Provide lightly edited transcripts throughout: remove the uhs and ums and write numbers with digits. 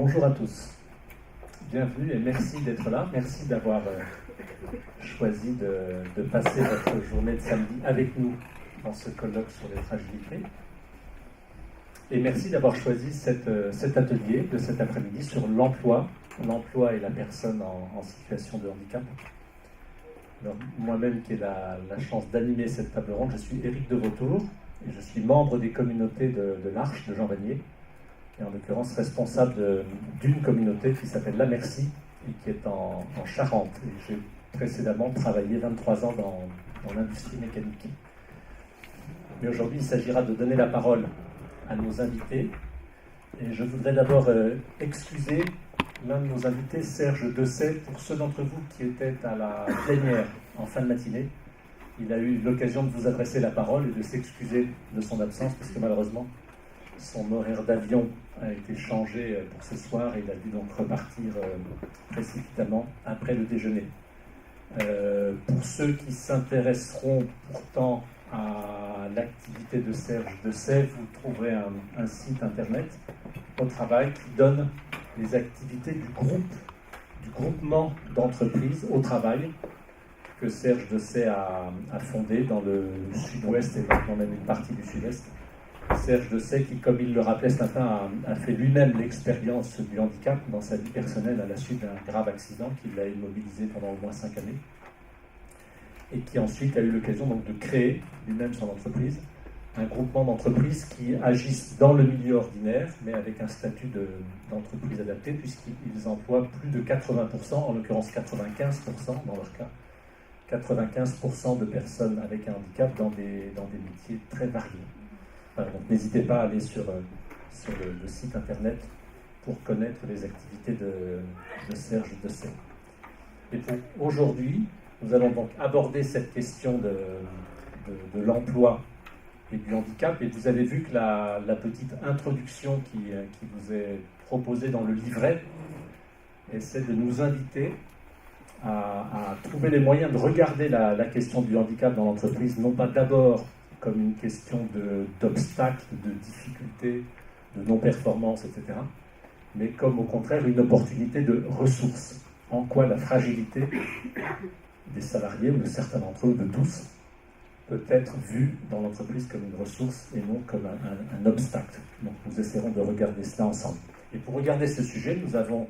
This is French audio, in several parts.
Bonjour à tous, bienvenue et merci d'être là, merci d'avoir choisi de passer votre journée de samedi avec nous dans ce colloque sur les fragilités. Et merci d'avoir choisi cet atelier de cet après-midi sur l'emploi et la personne en situation de handicap. Alors, moi-même qui ai la chance d'animer cette table ronde, je suis Éric de Vautour et je suis membre des communautés de l'Arche de Jean Vanier, et en l'occurrence responsable d'une communauté qui s'appelle La Merci et qui est en Charente. Et j'ai précédemment travaillé 23 ans dans l'industrie mécanique. Mais aujourd'hui, il s'agira de donner la parole à nos invités. Et je voudrais d'abord excuser l'un de nos invités, Serge Dessay, pour ceux d'entre vous qui étaient à la plénière en fin de matinée. Il a eu l'occasion de vous adresser la parole et de s'excuser de son absence, parce que malheureusement, son horaire d'avion a été changé pour ce soir et il a dû donc repartir précipitamment après le déjeuner. Pour ceux qui s'intéresseront pourtant à l'activité de Serge Dessay, vous trouverez un site internet au travail qui donne les activités du groupement d'entreprises au travail que Serge Dessay a fondé dans le sud-ouest et maintenant même une partie du sud-est. Serge Dessay qui, comme il le rappelait ce matin, a fait lui-même l'expérience du handicap dans sa vie personnelle à la suite d'un grave accident qui l'a immobilisé pendant au moins 5 années et qui ensuite a eu l'occasion donc de créer lui-même son entreprise, un groupement d'entreprises qui agissent dans le milieu ordinaire mais avec un statut d'entreprise adapté puisqu'ils emploient plus de 80%, en l'occurrence 95% dans leur cas, 95% de personnes avec un handicap dans des métiers très variés. Voilà, donc n'hésitez pas à aller sur le site internet pour connaître les activités de Serge Dessay. Et pour aujourd'hui, nous allons donc aborder cette question de l'emploi et du handicap. Et vous avez vu que la petite introduction qui vous est proposée dans le livret essaie de nous inviter à trouver les moyens de regarder la question du handicap dans l'entreprise, non pas d'abord comme une question d'obstacles, de difficultés, de non-performance, etc., mais comme au contraire une opportunité de ressources. En quoi la fragilité des salariés, ou de certains d'entre eux, de tous, peut être vue dans l'entreprise comme une ressource et non comme un obstacle. Donc nous essaierons de regarder cela ensemble. Et pour regarder ce sujet, nous avons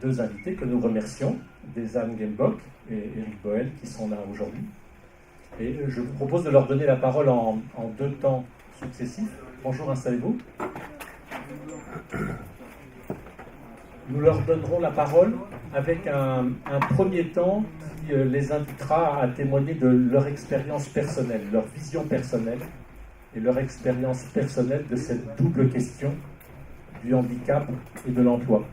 deux invités que nous remercions, Dézanne Gembok et Éric Boel, qui sont là aujourd'hui. Et je vous propose de leur donner la parole en 2 temps successifs. Bonjour, installez-vous. Nous leur donnerons la parole avec un premier temps qui les invitera à témoigner de leur expérience personnelle, leur vision personnelle et leur expérience personnelle de cette double question du handicap et de l'emploi.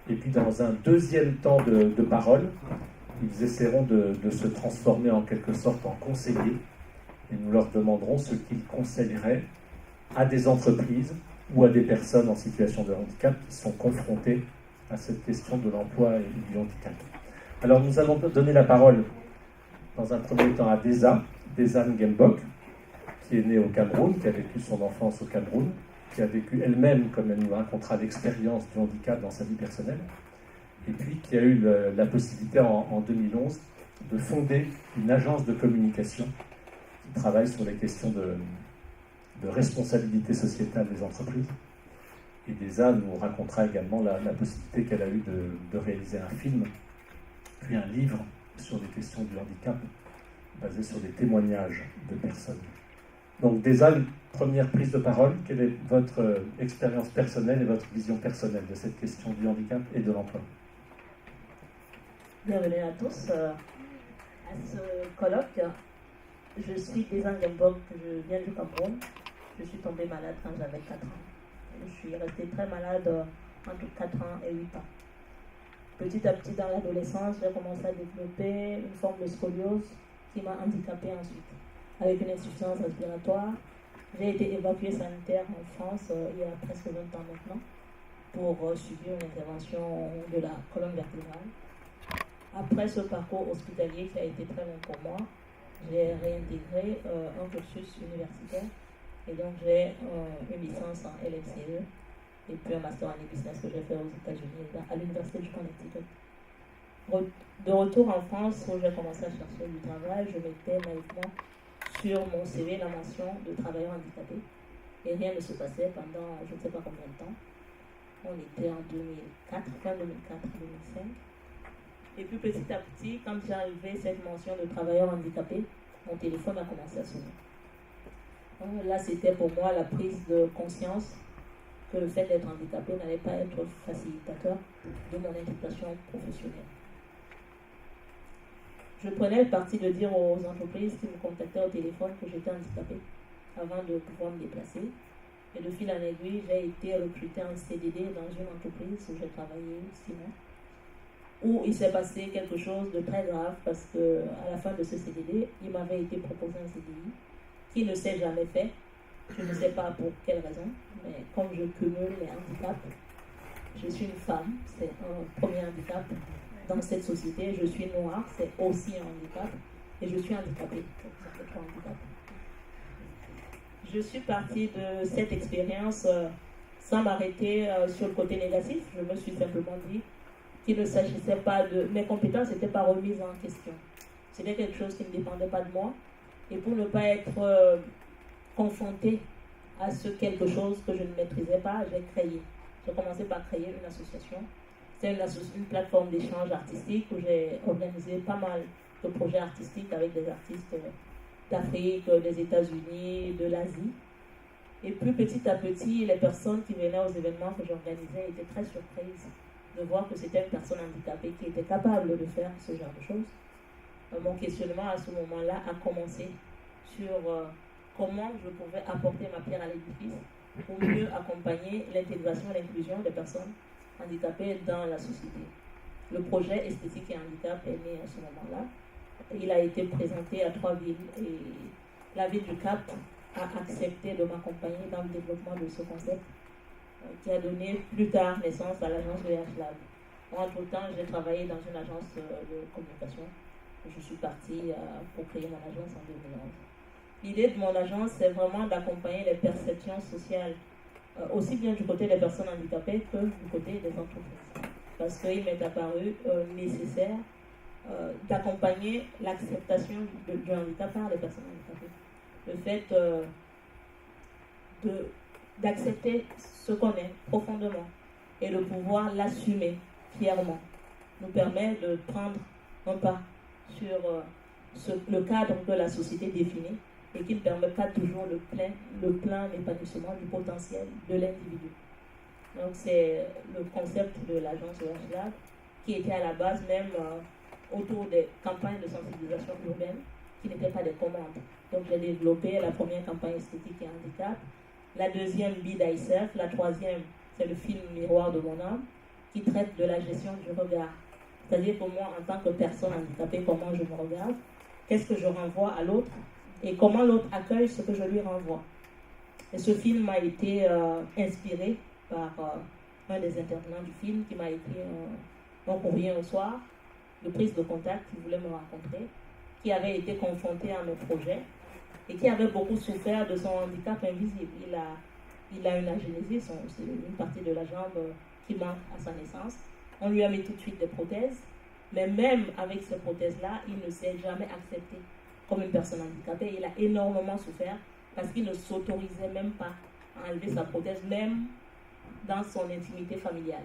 Et puis dans un deuxième temps de parole, ils essaieront de se transformer en quelque sorte en conseillers et nous leur demanderons ce qu'ils conseilleraient à des entreprises ou à des personnes en situation de handicap qui sont confrontées à cette question de l'emploi et du handicap. Alors nous allons donner la parole dans un premier temps à Dézanne Gembok, qui est née au Cameroun, qui a vécu son enfance au Cameroun, qui a vécu elle-même, comme elle nous racontera, l'expérience du handicap dans sa vie personnelle, et puis qui a eu la possibilité en 2011 de fonder une agence de communication qui travaille sur les questions de responsabilité sociétale des entreprises. Et Dézanne nous racontera également la possibilité qu'elle a eue de réaliser un film, puis un livre sur les questions du handicap, basé sur des témoignages de personnes. Donc Dézanne, première prise de parole, quelle est votre expérience personnelle et votre vision personnelle de cette question du handicap et de l'emploi ? Bienvenue à tous à ce colloque. Je suis Dézanne Gembok, je viens du Cameroun. Je suis tombée malade quand j'avais 4 ans. Je suis restée très malade entre 4 ans et 8 ans. Petit à petit, dans l'adolescence, j'ai commencé à développer une forme de scoliose qui m'a handicapée ensuite, avec une insuffisance respiratoire. J'ai été évacuée sanitaire en France il y a presque 20 ans maintenant pour subir une intervention de la colonne vertébrale. Après ce parcours hospitalier qui a été très long pour moi, j'ai réintégré un cursus universitaire et donc j'ai une licence en LFCE et puis un master en e-business que j'ai fait aux États-Unis, à l'Université du Connecticut. De retour en France, où j'ai commencé à chercher du travail, je mettais naïvement sur mon CV la mention de travailleur handicapé. Et rien ne se passait pendant je ne sais pas combien de temps. On était en 2004, fin 2004-2005. Et puis petit à petit, quand j'arrivais cette mention de travailleur handicapé, mon téléphone a commencé à sonner. Donc là, c'était pour moi la prise de conscience que le fait d'être handicapé n'allait pas être facilitateur de mon intégration professionnelle. Je prenais le parti de dire aux entreprises qui me contactaient au téléphone que j'étais handicapée avant de pouvoir me déplacer. Et de fil en aiguille, j'ai été recrutée en CDD dans une entreprise où j'ai travaillé 6 mois, où il s'est passé quelque chose de très grave parce qu'à la fin de ce CDD, il m'avait été proposé un CDI qui ne s'est jamais fait. Je ne sais pas pour quelle raison, mais comme je cumule les handicaps, je suis une femme, c'est un premier handicap dans cette société, je suis noire, c'est aussi un handicap, et je suis handicapée, donc ça fait 3 handicaps. Je suis partie de cette expérience sans m'arrêter sur le côté négatif. Je me suis simplement dit qu'il ne s'agissait pas de... Mes compétences n'étaient pas remises en question. C'était quelque chose qui ne dépendait pas de moi. Et pour ne pas être confrontée à ce quelque chose que je ne maîtrisais pas, j'ai créé. J'ai commencé par créer une association. C'est une plateforme d'échange artistique où j'ai organisé pas mal de projets artistiques avec des artistes d'Afrique, des États-Unis, de l'Asie. Et puis petit à petit, les personnes qui venaient aux événements que j'organisais étaient très surprises de voir que c'était une personne handicapée qui était capable de faire ce genre de choses. Mon questionnement à ce moment-là a commencé sur comment je pouvais apporter ma pierre à l'édifice pour mieux accompagner l'intégration et l'inclusion des personnes handicapées dans la société. Le projet Esthétique et Handicap est né à ce moment-là. Il a été présenté à 3 villes et la ville du Cap a accepté de m'accompagner dans le développement de ce concept qui a donné plus tard naissance à l'agence VH Lab. Entre-temps, j'ai travaillé dans une agence de communication. Je suis partie pour créer mon agence en 2011. L'idée de mon agence, c'est vraiment d'accompagner les perceptions sociales, aussi bien du côté des personnes handicapées que du côté des entreprises. Parce qu'il m'est apparu nécessaire d'accompagner l'acceptation du handicap par les personnes handicapées. Le fait d'accepter ce qu'on est profondément et de pouvoir l'assumer fièrement nous permet de prendre un pas sur le cadre que la société définit et qui ne permet pas toujours le plein épanouissement du potentiel de l'individu. Donc c'est le concept de l'agence OHLab qui était à la base même autour des campagnes de sensibilisation urbaine qui n'étaient pas des commandes. Donc j'ai développé la première campagne esthétique et handicap, la deuxième Be Thyself, la troisième c'est le film Miroir de mon âme qui traite de la gestion du regard. C'est-à-dire pour moi en tant que personne handicapée, comment je me regarde, qu'est-ce que je renvoie à l'autre et comment l'autre accueille ce que je lui renvoie. Et ce film a été inspiré par un des intervenants du film qui m'a écrit un courrier un soir de prise de contact, qui voulait me rencontrer, qui avait été confronté à mes projets et qui avait beaucoup souffert de son handicap invisible. Il a une agénésie, c'est une partie de la jambe qui manque à sa naissance. On lui a mis tout de suite des prothèses, mais même avec ces prothèses-là, il ne s'est jamais accepté comme une personne handicapée. Il a énormément souffert parce qu'il ne s'autorisait même pas à enlever sa prothèse, même dans son intimité familiale.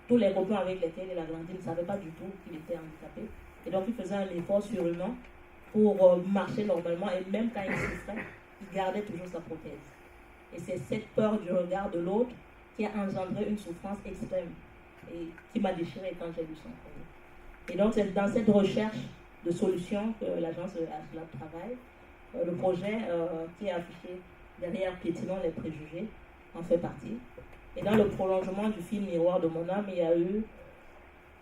Tous les copains avec lesquels il a grandi ne savaient pas du tout qu'il était handicapé. Et donc il faisait un effort surhumain pour marcher normalement. Et même quand il souffrait, il gardait toujours sa prothèse. Et c'est cette peur du regard de l'autre qui a engendré une souffrance extrême et qui m'a déchiré quand j'ai lu son projet. Et donc c'est dans cette recherche de solutions que l'agence HLab travaille. Le projet qui est affiché derrière Piétinons les préjugés en fait partie. Et dans le prolongement du film Miroir de mon âme, il y a eu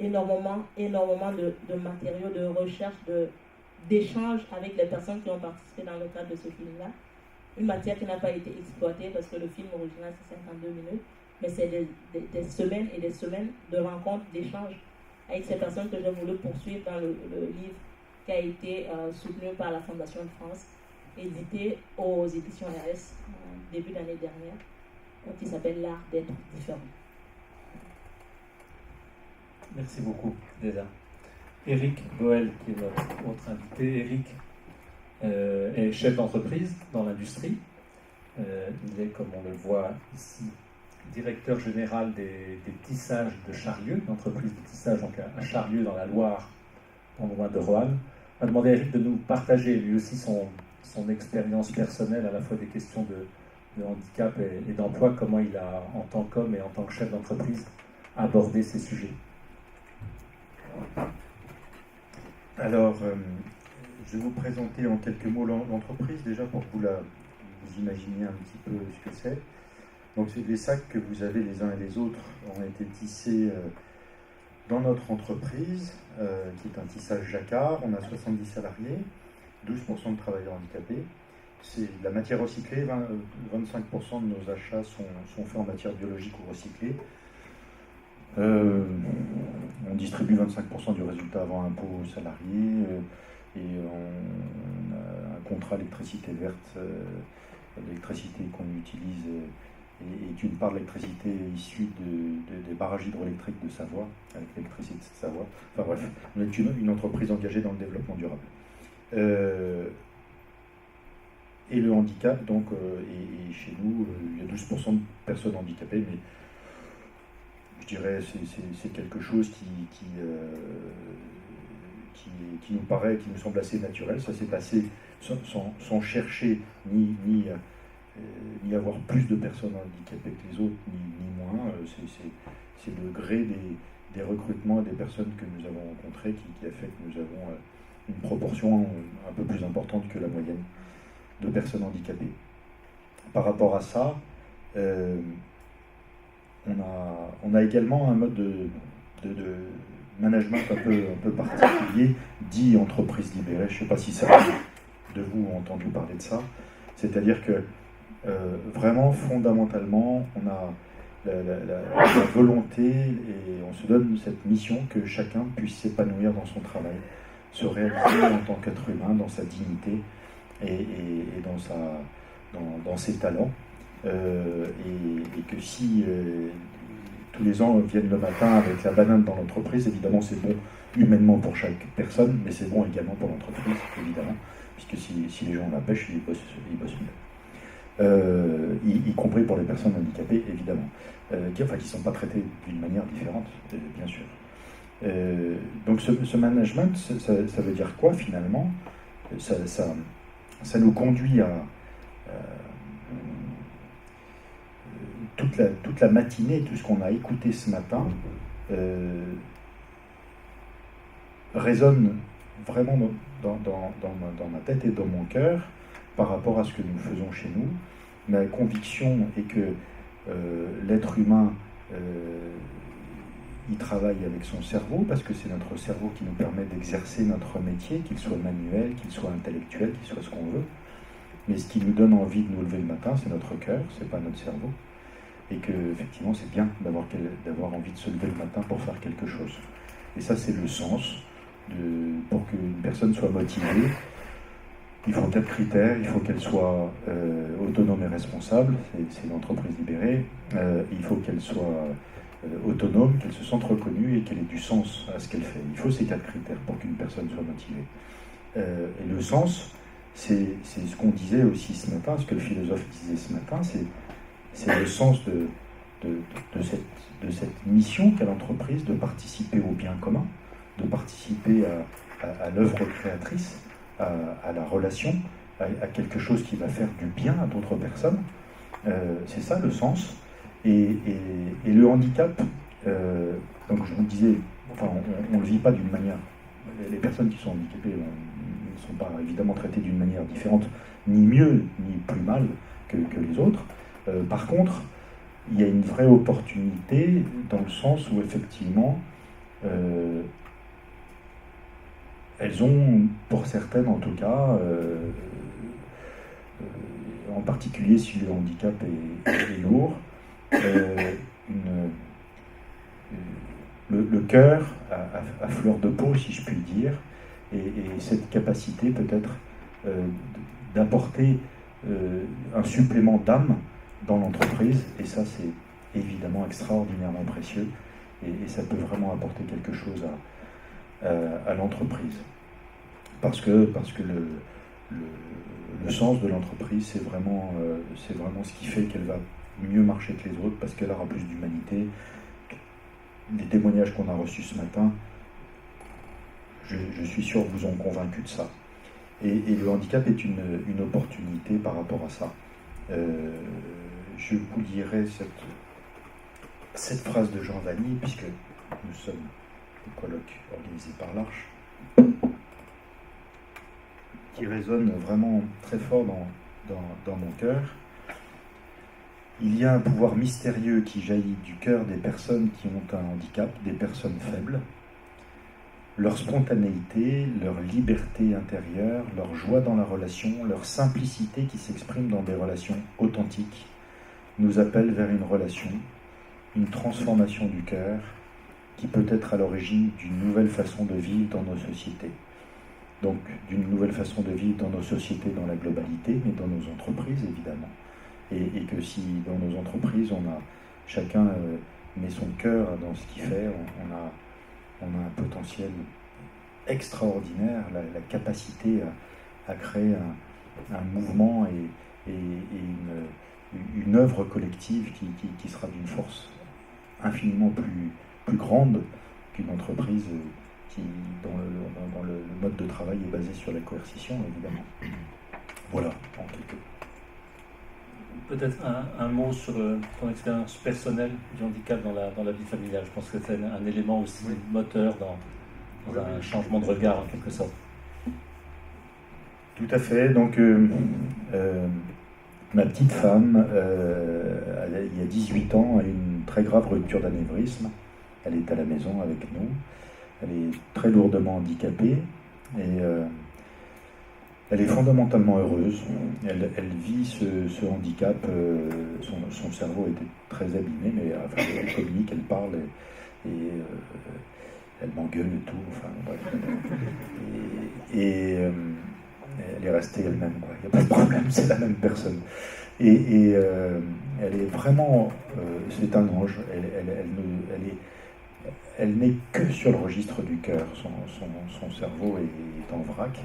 énormément de matériaux, de recherche, d'échanges avec les personnes qui ont participé dans le cadre de ce film-là. Une matière qui n'a pas été exploitée parce que le film original c'est 52 minutes, mais c'est des semaines et des semaines de rencontres, d'échanges avec ces personnes que j'ai voulu poursuivre dans le livre qui a été soutenu par la Fondation de France, édité aux éditions RS début d'année dernière. qui s'appelle l'art d'être différent. Merci beaucoup, Léla. Éric Boel, qui est notre autre invité. Éric est chef d'entreprise dans l'industrie. Il est, comme on le voit ici, directeur général des tissages de Charlieu, l'entreprise de tissage donc à Charlieu dans la Loire, en loin de Roanne. On a demandé à Éric de nous partager lui aussi son expérience personnelle, à la fois des questions de handicap et d'emploi, comment il a, en tant qu'homme et en tant que chef d'entreprise, abordé ces sujets. Alors, je vais vous présenter en quelques mots l'entreprise, déjà pour que vous imaginiez un petit peu ce que c'est. Donc, les sacs que vous avez les uns et les autres ont été tissés dans notre entreprise, qui est un tissage jacquard. On a 70 salariés, 12% de travailleurs handicapés. C'est de la matière recyclée, 25% de nos achats sont faits en matière biologique ou recyclée. On distribue 25% du résultat avant impôt aux salariés et on a un contrat électricité verte, l'électricité qu'on utilise est une part de l'électricité issue des barrages hydroélectriques de Savoie, avec l'électricité de Savoie. Enfin bref, on est une entreprise engagée dans le développement durable. Et le handicap, donc, et chez nous, il y a 12% de personnes handicapées, mais je dirais c'est quelque chose qui nous paraît, qui nous semble assez naturel. Ça s'est passé sans chercher ni avoir plus de personnes handicapées que les autres, ni moins. C'est le gré des recrutements et des personnes que nous avons rencontrées qui a fait que nous avons une proportion un peu plus importante que la moyenne de personnes handicapées. Par rapport à ça, on a également un mode de management un peu particulier, dit entreprise libérée. Je ne sais pas si certains de vous ont entendu parler de ça. C'est-à-dire que vraiment, fondamentalement, on a la volonté et on se donne cette mission que chacun puisse s'épanouir dans son travail, se réaliser en tant qu'être humain, dans sa dignité et dans ses talents. Et que si tous les ans viennent le matin avec la banane dans l'entreprise, évidemment c'est bon humainement pour chaque personne, mais c'est bon également pour l'entreprise, évidemment, puisque si les gens la pêchent, ils bossent mieux. Y compris pour les personnes handicapées, évidemment, qui ne sont pas traitées d'une manière différente, bien sûr. Donc ce management, ça veut dire quoi finalement? Ça nous conduit à toute la matinée, tout ce qu'on a écouté ce matin résonne vraiment dans ma tête et dans mon cœur par rapport à ce que nous faisons chez nous. Ma conviction est que l'être humain il travaille avec son cerveau, parce que c'est notre cerveau qui nous permet d'exercer notre métier, qu'il soit manuel, qu'il soit intellectuel, qu'il soit ce qu'on veut. Mais ce qui nous donne envie de nous lever le matin, c'est notre cœur, c'est pas notre cerveau. Et que, effectivement, c'est bien d'avoir envie de se lever le matin pour faire quelque chose. Et ça, c'est le sens. Pour qu'une personne soit motivée, il faut 4 critères. Il faut qu'elle soit autonome et responsable, c'est l'entreprise libérée. Il faut qu'elle soit autonome, qu'elle se sente reconnue et qu'elle ait du sens à ce qu'elle fait. Il faut ces 4 critères pour qu'une personne soit motivée. Et le sens, c'est ce qu'on disait aussi ce matin, ce que le philosophe disait ce matin, c'est le sens de cette mission qu'a l'entreprise de participer au bien commun, de participer à l'œuvre créatrice, à la relation, à quelque chose qui va faire du bien à d'autres personnes. C'est ça le sens. Et le handicap, donc je vous disais, enfin, on ne le vit pas d'une manière. Les personnes qui sont handicapées ne sont pas évidemment traitées d'une manière différente, ni mieux, ni plus mal que les autres. Par contre, il y a une vraie opportunité dans le sens où effectivement, elles ont, pour certaines en tout cas, en particulier si le handicap est lourd, le cœur à fleur de peau, si je puis dire, et cette capacité peut-être d'apporter un supplément d'âme dans l'entreprise, et ça c'est évidemment extraordinairement précieux, et ça peut vraiment apporter quelque chose à l'entreprise. Parce que le sens de l'entreprise, c'est vraiment ce qui fait qu'elle va mieux marcher que les autres, parce qu'elle aura plus d'humanité. Les témoignages qu'on a reçus ce matin, je suis sûr que vous ont convaincu de ça. Et le handicap est une opportunité par rapport à ça. Je vous lirai cette phrase de Jean Vanny, puisque nous sommes au colloque organisé par l'Arche, qui résonne vraiment très fort dans mon cœur. Il y a un pouvoir mystérieux qui jaillit du cœur des personnes qui ont un handicap, des personnes faibles. Leur spontanéité, leur liberté intérieure, leur joie dans la relation, leur simplicité qui s'exprime dans des relations authentiques, nous appellent vers une relation, une transformation du cœur qui peut être à l'origine d'une nouvelle façon de vivre dans nos sociétés. Donc d'une nouvelle façon de vivre dans nos sociétés dans la globalité, mais dans nos entreprises évidemment. Et que si dans nos entreprises, chacun met son cœur dans ce qu'il fait, on a un potentiel extraordinaire, la capacité à créer un mouvement et une œuvre collective qui sera d'une force infiniment plus grande qu'une entreprise dont le mode de travail est basé sur la coercition, évidemment. Voilà, en quelques. Peut-être un mot sur ton expérience personnelle du handicap dans la vie familiale. Je pense que c'est un élément aussi moteur dans un changement de regard en quelque sorte. Tout à fait. Donc, ma petite femme, il y a 18 ans, a eu une très grave rupture d'anévrisme. Elle est à la maison avec nous. Elle est très lourdement handicapée et elle est fondamentalement heureuse. Elle vit ce handicap. Son cerveau était très abîmé, mais enfin, elle communique, elle parle et elle m'engueule et tout. Enfin, bref. Et elle est restée elle-même, quoi. Il n'y a pas de problème, c'est la même personne. Et elle est vraiment, c'est un ange. Elle n'est que sur le registre du cœur. Son cerveau est en vrac.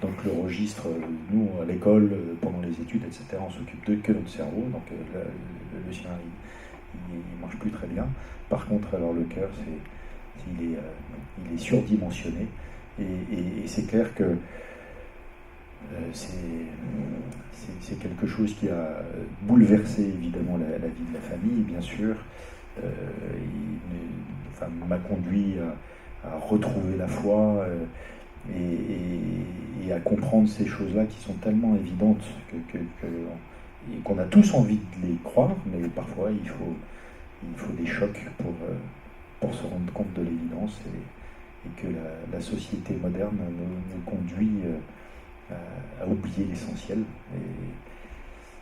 Donc le registre, nous à l'école, pendant les études, etc., on s'occupe que de notre cerveau. Donc le sien, il marche plus très bien. Par contre, alors le cœur, il est surdimensionné. Et c'est clair que c'est quelque chose qui a bouleversé évidemment la vie de la famille, bien sûr. Il m'a conduit à retrouver la foi et à comprendre ces choses-là qui sont tellement évidentes qu'on a tous envie de les croire, mais parfois il faut des chocs pour se rendre compte de l'évidence et que la société moderne nous conduit à oublier l'essentiel. Et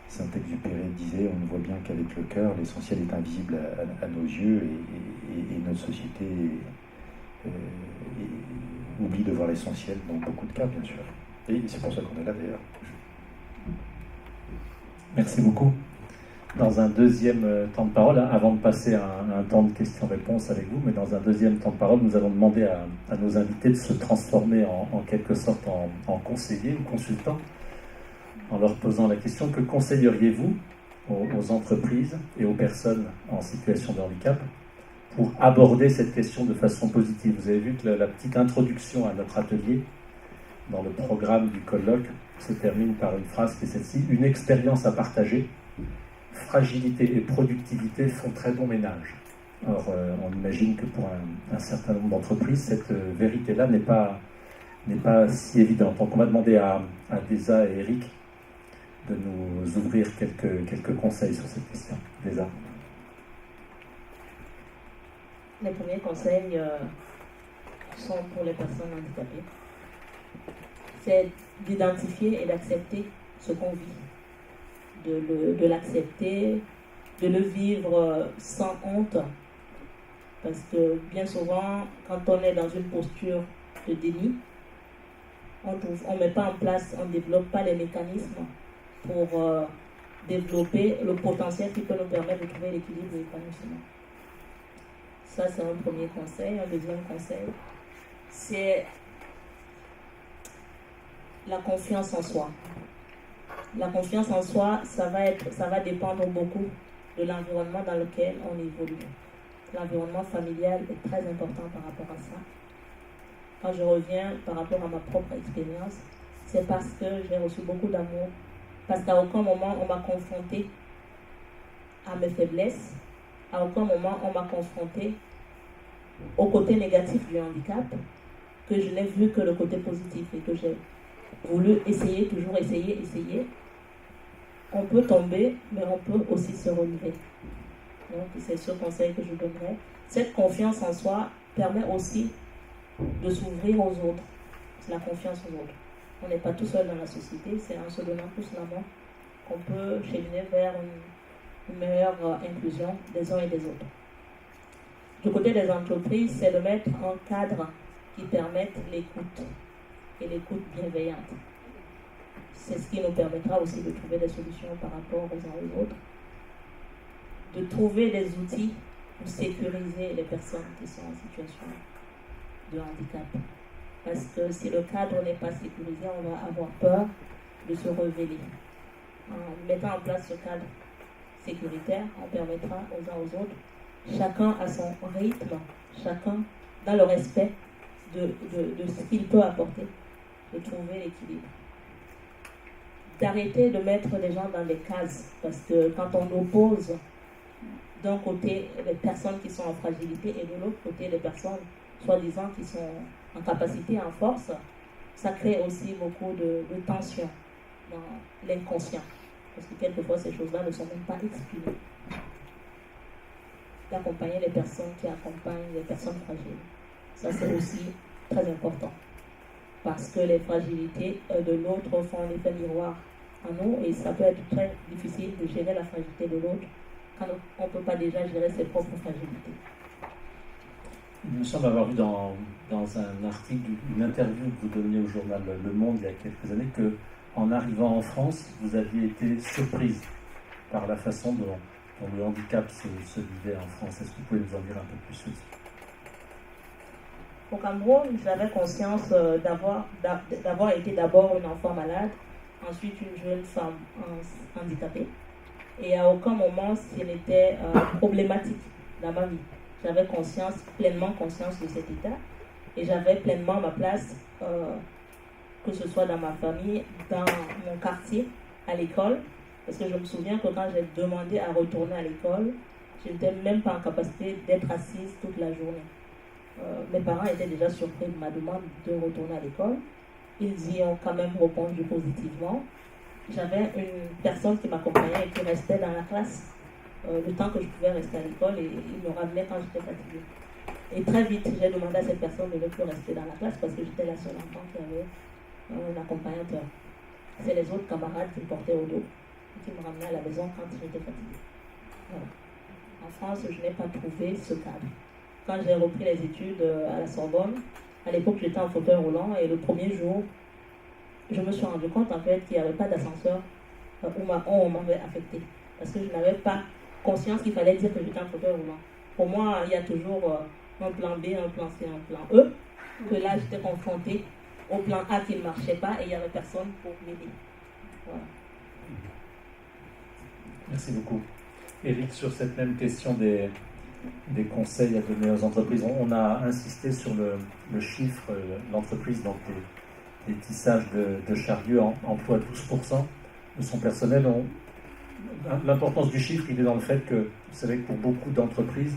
Saint-Exupéry disait, on ne voit bien qu'avec le cœur, l'essentiel est invisible à nos yeux et notre société oublie de voir l'essentiel dans beaucoup de cas, bien sûr. Et c'est pour ça qu'on est là d'ailleurs. Merci beaucoup. Dans un deuxième temps de parole, avant de passer à un temps de questions-réponses avec vous, mais dans un deuxième temps de parole, nous allons demander à nos invités de se transformer en quelque sorte en conseillers ou consultants, en leur posant la question: que conseilleriez-vous aux entreprises et aux personnes en situation de handicap pour aborder cette question de façon positive? Vous avez vu que la petite introduction à notre atelier, dans le programme du colloque, se termine par une phrase qui est celle-ci: une expérience à partager. Fragilité et productivité font très bon ménage. Or, on imagine que pour un certain nombre d'entreprises, cette vérité-là n'est pas si évidente. Donc on va demander à Deza et Eric de nous ouvrir quelques conseils sur cette question. Deza. Les premiers conseils sont pour les personnes handicapées. C'est d'identifier et d'accepter ce qu'on vit. De l'accepter, de le vivre sans honte. Parce que bien souvent, quand on est dans une posture de déni, on ne met pas en place, on ne développe pas les mécanismes pour développer le potentiel qui peut nous permettre de trouver l'équilibre et l'épanouissement. Ça, c'est un premier conseil. Un deuxième conseil, c'est la confiance en soi. La confiance en soi, ça va dépendre beaucoup de l'environnement dans lequel on évolue. L'environnement familial est très important par rapport à ça. Quand je reviens par rapport à ma propre expérience, c'est parce que j'ai reçu beaucoup d'amour. Parce qu'à aucun moment, on m'a confronté à mes faiblesses. À aucun moment, on m'a confronté au côté négatif du handicap, que je n'ai vu que le côté positif et que j'ai voulu essayer, toujours essayer. On peut tomber, mais on peut aussi se relever. Donc, c'est ce conseil que je donnerais. Cette confiance en soi permet aussi de s'ouvrir aux autres. C'est la confiance aux autres. On n'est pas tout seul dans la société, c'est en se donnant tous la main qu'on peut cheminer vers une meilleure inclusion des uns et des autres. Du côté des entreprises, c'est de mettre un cadre qui permette l'écoute et l'écoute bienveillante. C'est ce qui nous permettra aussi de trouver des solutions par rapport aux uns aux autres, de trouver des outils pour sécuriser les personnes qui sont en situation de handicap. Parce que si le cadre n'est pas sécurisé, on va avoir peur de se révéler. En mettant en place ce cadre sécuritaire, on permettra aux uns aux autres, chacun à son rythme, chacun dans le respect de ce qu'il peut apporter, de trouver l'équilibre. D'arrêter de mettre les gens dans des cases, parce que quand on oppose d'un côté les personnes qui sont en fragilité et de l'autre côté les personnes soi-disant qui sont en capacité, en force, ça crée aussi beaucoup de tension dans l'inconscient. Parce que quelquefois, ces choses-là ne sont même pas exprimées. D'accompagner les personnes qui accompagnent les personnes fragiles. Ça, c'est aussi très important. Parce que les fragilités de l'autre font un effet miroir en nous et ça peut être très difficile de gérer la fragilité de l'autre quand on ne peut pas déjà gérer ses propres fragilités. Il me semble avoir vu dans un article, une interview que vous donniez au journal Le Monde il y a quelques années, que en arrivant en France, vous aviez été surprise par la façon dont le handicap se vivait en France. Est-ce que vous pouvez nous en dire un peu plus dessus? Au Cameroun, j'avais conscience d'avoir été d'abord une enfant malade, ensuite une jeune femme handicapée, et à aucun moment ce n'était problématique dans ma vie. J'avais pleinement conscience de cet état, et j'avais pleinement ma place, que ce soit dans ma famille, dans mon quartier, à l'école, parce que je me souviens que quand j'ai demandé à retourner à l'école, je n'étais même pas en capacité d'être assise toute la journée. Mes parents étaient déjà surpris de ma demande de retourner à l'école. Ils y ont quand même répondu positivement. J'avais une personne qui m'accompagnait et qui restait dans la classe le temps que je pouvais rester à l'école et il me ramenait quand j'étais fatiguée. Et très vite, j'ai demandé à cette personne de ne plus rester dans la classe parce que j'étais la seule enfant qui avait un accompagnateur. C'est les autres camarades qui me portaient au dos et qui me ramenaient à la maison quand j'étais fatiguée. Voilà. En France, je n'ai pas trouvé ce cadre. Quand j'ai repris les études à la Sorbonne, à l'époque j'étais en fauteuil roulant et le premier jour, je me suis rendu compte en fait qu'il n'y avait pas d'ascenseur où on m'avait affecté. Parce que je n'avais pas conscience qu'il fallait dire que j'étais en fauteuil roulant. Pour moi, il y a toujours un plan B, un plan C, un plan E. Que là, j'étais confrontée au plan A qui ne marchait pas et il n'y avait personne pour m'aider. Voilà. Merci beaucoup. Éric, sur cette même question des conseils à donner aux entreprises, on a insisté sur le chiffre, l'entreprise, donc des tissages de Charieux emploie 12% de son personnel. L'importance du chiffre, il est dans le fait que, vous savez que pour beaucoup d'entreprises,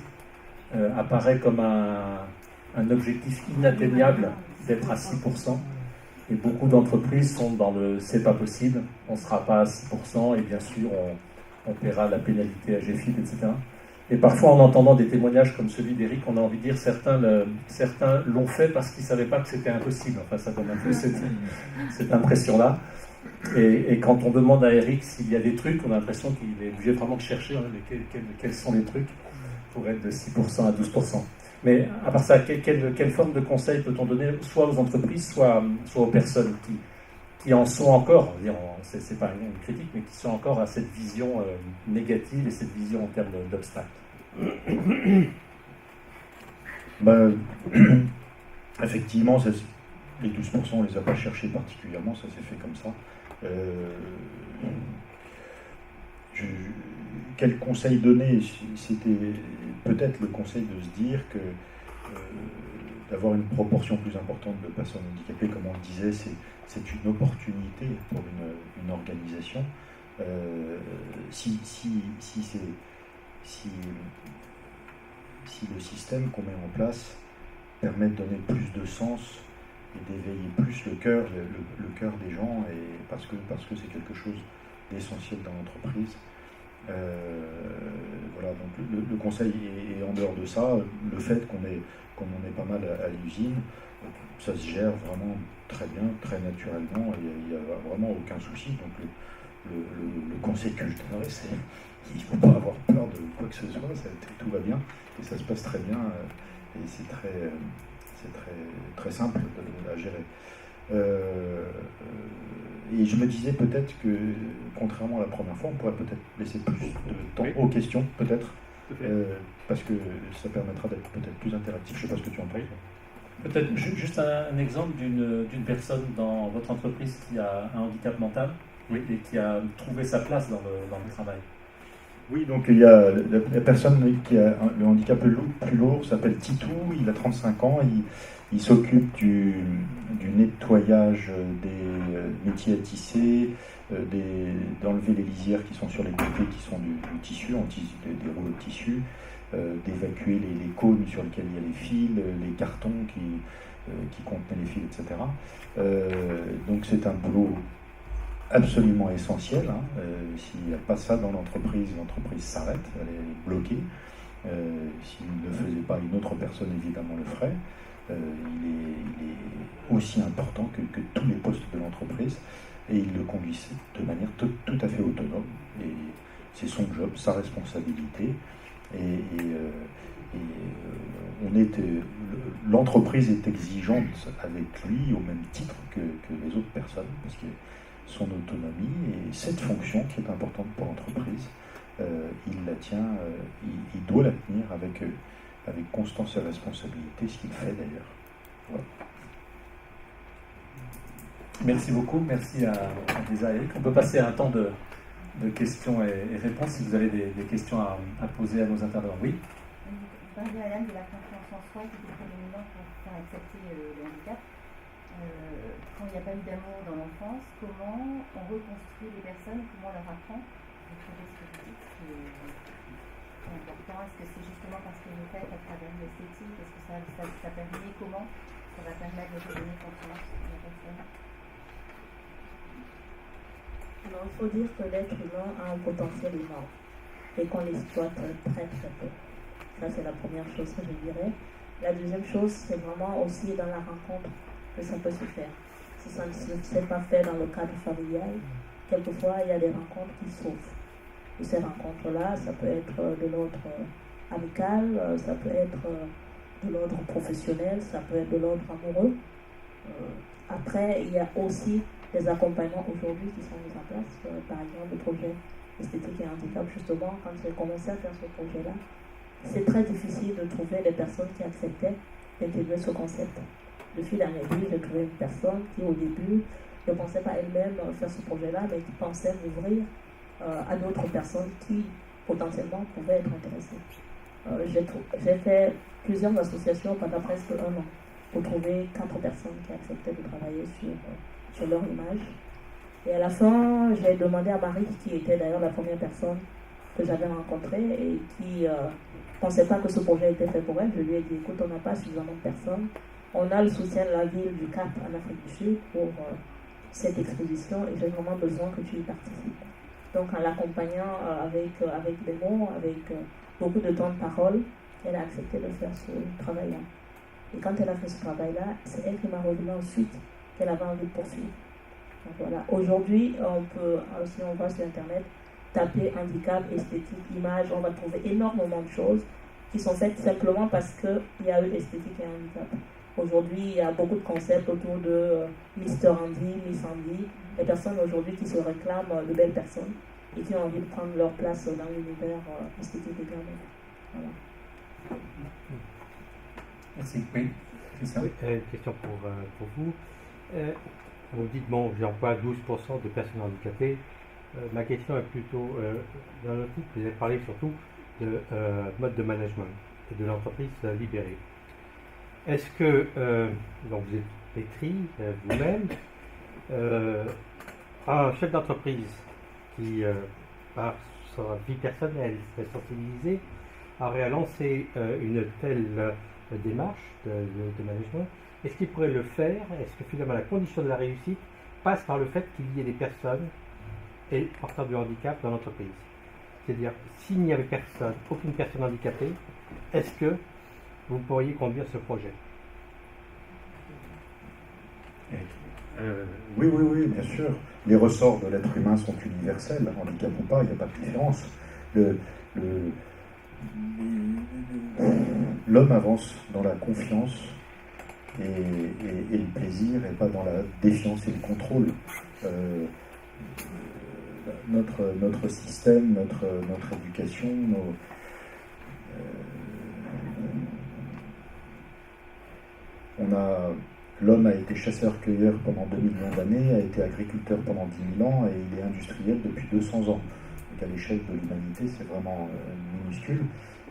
apparaît comme un objectif inatteignable d'être à 6%. Et beaucoup d'entreprises sont dans le « c'est pas possible, on ne sera pas à 6%, et bien sûr, on paiera la pénalité à GFIP, etc. » Et parfois, en entendant des témoignages comme celui d'Éric, on a envie de dire certains l'ont fait parce qu'ils ne savaient pas que c'était impossible. Enfin, ça donne un peu cette impression-là. Et quand on demande à Éric s'il y a des trucs, on a l'impression qu'il est obligé vraiment de chercher quels sont les trucs pour être de 6% à 12%. Mais à part ça, quelle forme de conseil peut-on donner soit aux entreprises, soit aux personnes qui qui en sont encore, c'est pas une critique, mais qui sont encore à cette vision négative et cette vision en termes d'obstacles. Effectivement, les 12%, on ne les a pas cherchés particulièrement, ça s'est fait comme ça. Quel conseil donner? C'était peut-être le conseil de se dire que d'avoir une proportion plus importante de personnes handicapées, comme on le disait, c'est une opportunité pour une organisation. Si le système qu'on met en place permet de donner plus de sens et d'éveiller plus le cœur des gens, et parce que c'est quelque chose d'essentiel dans l'entreprise. Voilà, donc le conseil est en dehors de ça. Le fait qu'on est pas mal à l'usine, ça se gère vraiment très bien, très naturellement, et il n'y a vraiment aucun souci. Donc le conseil que je donnerais, c'est qu'il ne faut pas avoir peur de quoi que ce soit, tout va bien, et ça se passe très bien, et c'est très simple à gérer. Et je me disais peut-être que, contrairement à la première fois, on pourrait peut-être laisser plus de temps aux questions, peut-être, parce que ça permettra d'être peut-être plus interactif. Je ne sais pas ce que tu en penses. Peut-être juste un exemple d'une personne dans votre entreprise qui a un handicap mental et qui a trouvé sa place dans le travail. Oui, donc il y a la personne qui a le handicap plus lourd, s'appelle Titou, il a 35 ans, il s'occupe du nettoyage des métiers à tisser, d'enlever les lisières qui sont sur les côtés, qui sont du tissu, des rouleaux de tissu, d'évacuer les cônes sur lesquels il y a les fils, les cartons qui contenaient les fils, etc. Donc c'est un boulot absolument essentiel. S'il n'y a pas ça dans l'entreprise s'arrête, elle est bloquée. S'il ne le faisait pas, une autre personne évidemment le ferait. Il est aussi important que tous les postes de l'entreprise, et il le conduit de manière tout à fait autonome. Et c'est son job, sa responsabilité. L'entreprise est exigeante avec lui au même titre que les autres personnes, parce que son autonomie et cette fonction qui est importante pour l'entreprise, il la tient, il doit la tenir avec constance et responsabilité, ce qu'il fait d'ailleurs. Voilà. Merci beaucoup, merci à Lisa et Eric. On peut passer à un temps de questions et réponses si vous avez des questions à poser à nos intervenants. Oui. Vous parlez, madame, de la confiance en soi qui est prédominante pour faire accepter le handicap. Quand il n'y a pas eu d'amour dans l'enfance, comment on reconstruit les personnes, comment on leur apprend? Vous trouvez ce que vous dites qui est important? Est-ce que c'est justement parce que vous le faites à travers l'esthétique? Est-ce que ça permet, comment ça va permettre de donner confiance à la personne? Alors, il faut dire que l'être humain a un potentiel énorme et qu'on l'exploite très très peu. Ça, c'est la première chose que je dirais. La deuxième chose, c'est vraiment aussi dans la rencontre que ça peut se faire. Si ça ne s'est pas fait dans le cadre familial, quelquefois, il y a des rencontres qui s'ouvrent. Et ces rencontres-là, ça peut être de l'ordre amical, ça peut être de l'ordre professionnel, ça peut être de l'ordre amoureux. Après, il y a aussi des accompagnements aujourd'hui qui sont mis en place. Par exemple, le projet esthétique et handicap, justement, quand j'ai commencé à faire ce projet-là, c'est très difficile de trouver des personnes qui acceptaient d'intégrer ce concept. De fil en aiguille, j'ai trouvé une personne qui, au début, ne pensait pas elle-même faire ce projet-là, mais qui pensait m'ouvrir à d'autres personnes qui, potentiellement, pouvaient être intéressées. J'ai fait plusieurs associations pendant presque 1 an pour trouver 4 personnes qui acceptaient de travailler sur leur image. Et à la fin, j'ai demandé à Marie, qui était d'ailleurs la première personne que j'avais rencontrée et qui ne pensait pas que ce projet était fait pour elle. Je lui ai dit, écoute, on n'a pas suffisamment de personnes. On a le soutien de la ville du Cap en Afrique du Sud pour cette exposition et j'ai vraiment besoin que tu y participes. Donc en l'accompagnant avec des mots, avec beaucoup de temps de parole, elle a accepté de faire ce travail-là. Et quand elle a fait ce travail-là, c'est elle qui m'a revenu ensuite qu'elle avait envie de poursuivre. Donc voilà. Aujourd'hui, on peut, si on va sur Internet, taper handicap, esthétique, image, on va trouver énormément de choses qui sont faites simplement parce qu'il y a eu l'esthétique et handicap. Aujourd'hui, il y a beaucoup de concepts autour de Mr. Andy, Miss Andy, les personnes aujourd'hui qui se réclament de belles personnes et qui ont envie de prendre leur place dans l'univers esthétique également. Voilà. Merci. Oui, c'est ça. Oui, une question pour vous. Vous dites, bon, j'emploie 12% de personnes handicapées. Ma question est plutôt, dans le titre, vous avez parlé surtout de mode de management et de l'entreprise libérée. Est-ce que, donc vous êtes pétri vous-même, un chef d'entreprise qui, par sa vie personnelle, serait sensibilisé, aurait lancé une telle démarche de management, est-ce qu'il pourrait le faire? Est-ce que finalement la condition de la réussite passe par le fait qu'il y ait des personnes et porteurs de handicap dans l'entreprise? C'est-à-dire, s'il n'y avait personne, aucune personne handicapée, est-ce que vous pourriez conduire ce projet? Oui, bien sûr. Les ressorts de l'être humain sont universels, handicap ou pas, il n'y a pas de différence. L'homme avance dans la confiance et le plaisir, et pas dans la défiance et le contrôle. Notre système, notre éducation, l'homme a été chasseur-cueilleur pendant 2 millions d'années, a été agriculteur pendant 10 000 ans et il est industriel depuis 200 ans. Donc à l'échelle de l'humanité, c'est vraiment minuscule.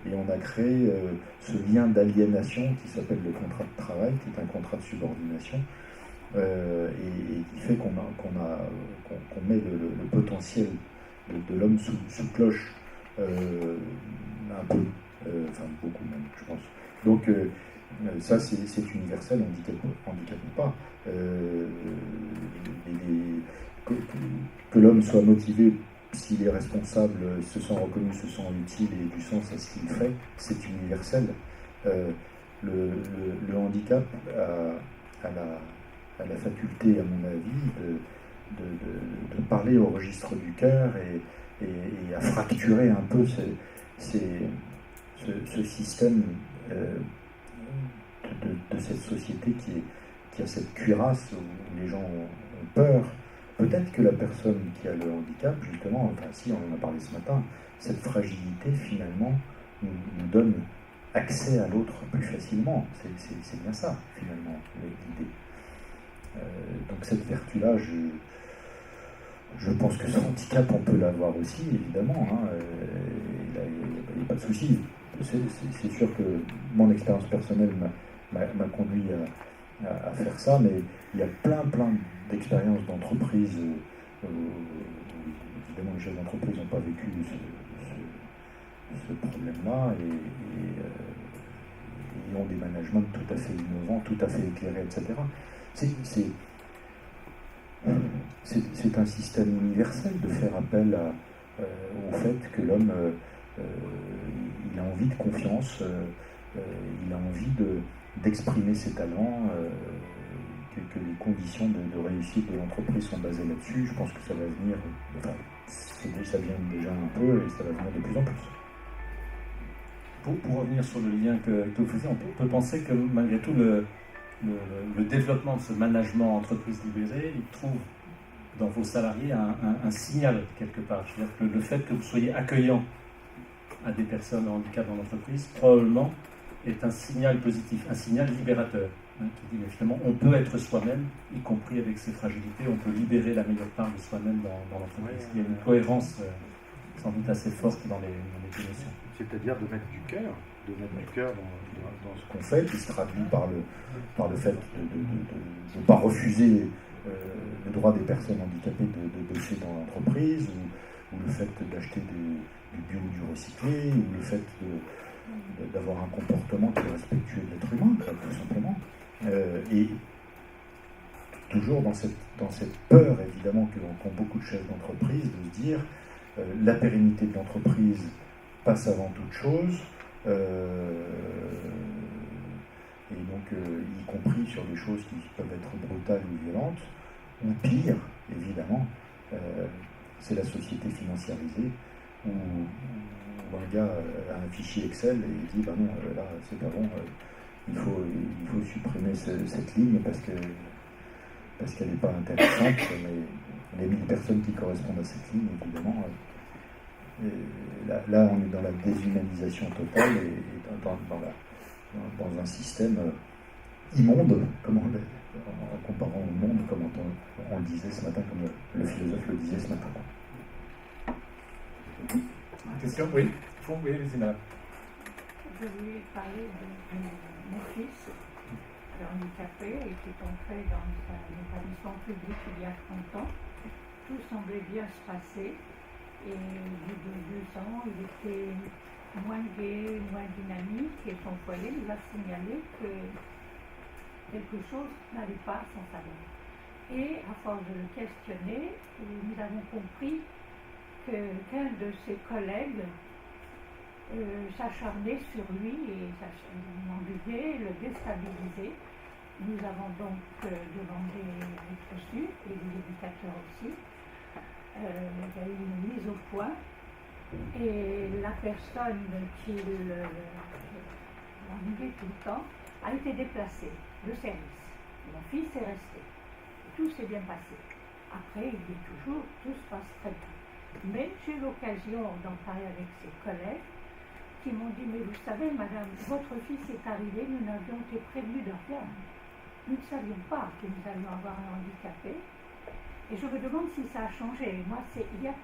Et on a créé ce lien d'aliénation qui s'appelle le contrat de travail, qui est un contrat de subordination, et qui fait qu'on met le potentiel de l'homme sous cloche, un peu, enfin beaucoup même, je pense. Donc ça, c'est universel, handicap ou pas. Que l'homme soit motivé, s'il est responsable, se sent reconnu, se sent utile et du sens à ce qu'il fait, c'est universel. Le handicap a la faculté, à mon avis, de parler au registre du cœur et à fracturer un peu ce système de cette société qui a cette cuirasse où les gens ont peur. Peut-être que la personne qui a le handicap, justement, enfin si, on en a parlé ce matin, cette fragilité, finalement, nous donne accès à l'autre plus facilement. C'est bien ça, finalement, l'idée. Donc cette vertu-là, je pense que ce handicap, on peut l'avoir aussi, évidemment. Il n'y a pas de souci. C'est sûr que mon expérience personnelle m'a conduit à faire ça, mais il y a plein d'expériences d'entreprise où, évidemment, les chefs d'entreprise n'ont pas vécu ce problème-là et ont des managements tout à fait innovants, tout à fait éclairés, etc. C'est un système universel de faire appel au fait que l'homme il a envie de confiance, il a envie d'exprimer ses talents, que les conditions de réussite de l'entreprise sont basées là-dessus. Je pense que ça va venir, enfin, ça vient déjà un peu et ça va venir de plus en plus. Pour revenir sur le lien que vous faisiez, on peut penser que malgré tout le développement de ce management entreprise libérée, il trouve dans vos salariés un signal quelque part. C'est-à-dire que le fait que vous soyez accueillant à des personnes en handicap dans l'entreprise, probablement est un signal positif, un signal libérateur, qui dit mais finalement on peut être soi-même, y compris avec ses fragilités, on peut libérer la meilleure part de soi-même dans l'entreprise. Il y a une cohérence sans doute assez forte dans les émotions. C'est-à-dire de mettre du cœur dans ce qu'on fait, qui se traduit par le fait de ne pas refuser le droit des personnes handicapées de bosser dans l'entreprise, ou le fait d'acheter du bio ou du recyclé, ou le fait d'avoir un comportement qui est respectueux de l'être humain, tout simplement. Et toujours dans cette peur, évidemment, qu'ont beaucoup de chefs d'entreprise, de se dire la pérennité de l'entreprise passe avant toute chose, et donc y compris sur des choses qui peuvent être brutales ou violentes, ou pire, évidemment, c'est la société financiarisée, où un gars a un fichier Excel et il dit bah non, là c'est pas bon, il faut supprimer cette ligne parce qu'elle n'est pas intéressante. Mais les 1000 personnes qui correspondent à cette ligne, évidemment, là on est dans la déshumanisation totale et dans un système immonde, en comparant au monde, comme on le disait ce matin, comme le philosophe le disait ce matin. Question? Oui, oui, allez-y, madame. Je voulais parler de mon fils, handicapé, et qui est entré dans un établissement public il y a 30 ans. Tout semblait bien se passer. Et au bout de 2 ans, il était moins gai, moins dynamique, et son foyer nous a signalé que quelque chose n'allait pas à son salaire. Et à force de le questionner, nous avons compris qu'un de ses collègues s'acharnait sur lui et l'embêtait, le déstabilisait. Nous avons donc demandé d'être reçus, et les éducateurs aussi. Il y a eu une mise au point, et la personne qui l'ennuyait tout le temps a été déplacée, le service. Mon fils est resté. Et tout s'est bien passé. Après, il dit toujours, tout se passe très bien. Mais j'ai eu l'occasion d'en parler avec ses collègues qui m'ont dit, mais vous savez, madame, votre fils est arrivé, nous n'avions été prévenus de rien. Nous ne savions pas que nous allions avoir un handicapé. Et je me demande si ça a changé. Moi, c'est il y a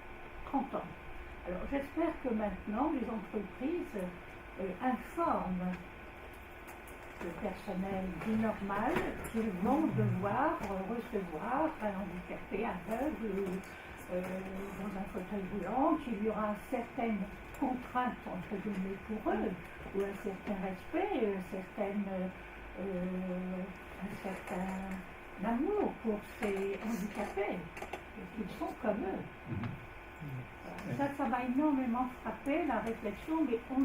30 ans. Alors, j'espère que maintenant, les entreprises informent le personnel dit normal qu'ils vont devoir recevoir un handicapé aveugle dans un fauteuil roulant, qu'il y aura certaines contraintes, entre guillemets, pour eux, ou un certain respect, un certain amour pour ces handicapés, qu'ils sont comme eux. Ça m'a énormément frappé, la réflexion, mais on